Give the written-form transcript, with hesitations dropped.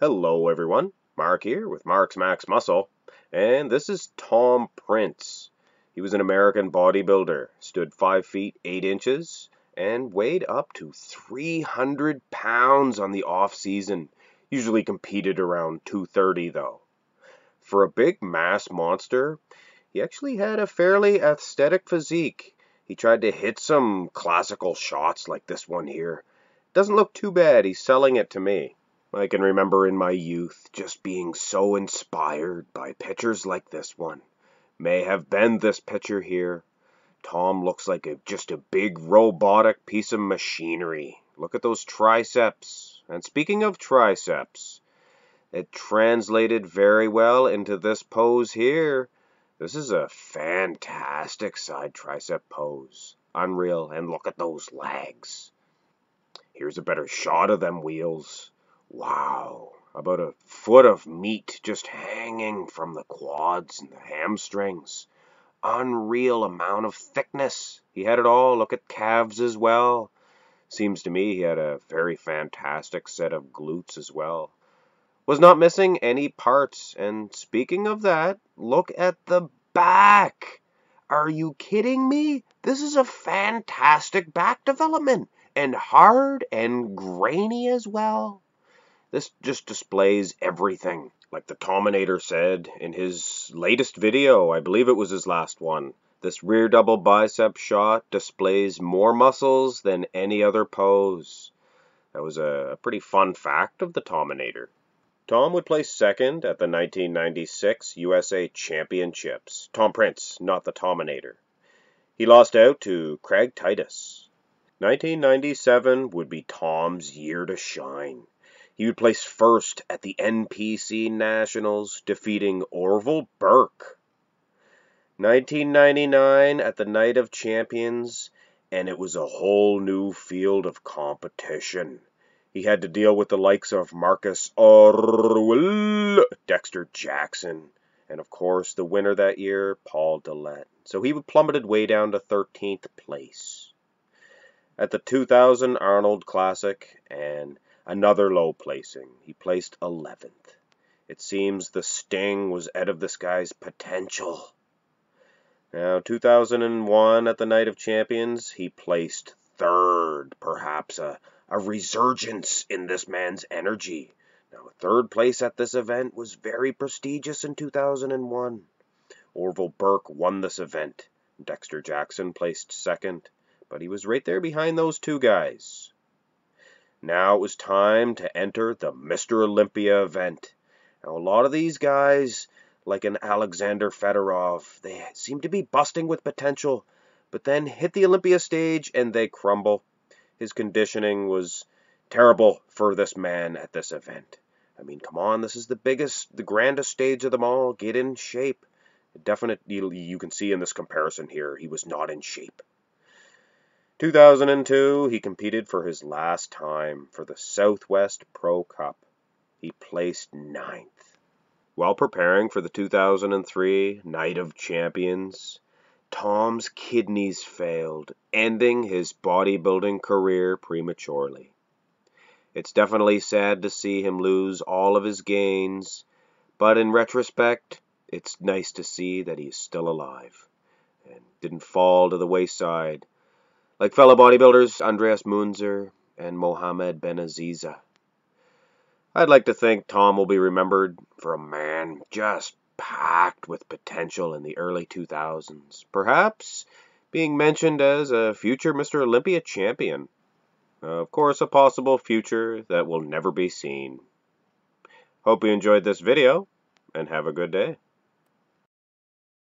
Hello everyone, Mark here with Marx Max Muscle, and this is Tom Prince. He was an American bodybuilder, stood 5 feet 8 inches, and weighed up to 300 pounds on the off season. Usually competed around 230 though. For a big mass monster, he actually had a fairly aesthetic physique. He tried to hit some classical shots like this one here. Doesn't look too bad, he's selling it to me. I can remember in my youth just being so inspired by pictures like this one. May have been this picture here. Tom looks like just a big robotic piece of machinery. Look at those triceps. And speaking of triceps, it translated very well into this pose here. This is a fantastic side tricep pose. Unreal. And look at those legs. Here's a better shot of them wheels. Wow, about a foot of meat just hanging from the quads and the hamstrings. Unreal amount of thickness. He had it all. Look at calves as well. Seems to me he had a very fantastic set of glutes as well. Was not missing any parts. And speaking of that, look at the back. Are you kidding me? This is a fantastic back development. And hard and grainy as well. This just displays everything. Like the Tominator said in his latest video, I believe it was his last one, this rear double bicep shot displays more muscles than any other pose. That was a pretty fun fact of the Tominator. Tom would place second at the 1996 USA Championships. Tom Prince, not the Tominator. He lost out to Craig Titus. 1997 would be Tom's year to shine. He would place first at the NPC Nationals, defeating Orville Burke. 1999 at the Night of Champions, and it was a whole new field of competition. He had to deal with the likes of Marcus Orwell, Dexter Jackson, and of course the winner that year, Paul Dillette. So he plummeted way down to 13th place. At the 2000 Arnold Classic, and another low placing. He placed 11th. It seems the sting was out of this guy's potential. Now, 2001 at the Night of Champions, he placed 3rd. Perhaps a resurgence in this man's energy. Now, 3rd place at this event was very prestigious in 2001. Orville Burke won this event. Dexter Jackson placed 2nd, but he was right there behind those two guys. Now it was time to enter the Mr. Olympia event. Now a lot of these guys, like an Alexander Fedorov, they seem to be busting with potential, but then hit the Olympia stage and they crumble. His conditioning was terrible for this man at this event. I mean, come on, this is the biggest, the grandest stage of them all. Get in shape. Definitely, you can see in this comparison here, he was not in shape. 2002, he competed for his last time for the Southwest Pro Cup. He placed 9th. While preparing for the 2003 Night of Champions, Tom's kidneys failed, ending his bodybuilding career prematurely. It's definitely sad to see him lose all of his gains, but in retrospect, it's nice to see that he's still alive and didn't fall to the wayside like fellow bodybuilders Andreas Munzer and Mohamed Benaziza. I'd like to think Tom will be remembered for a man just packed with potential in the early 2000s, perhaps being mentioned as a future Mr. Olympia champion. Of course, a possible future that will never be seen. Hope you enjoyed this video, and have a good day.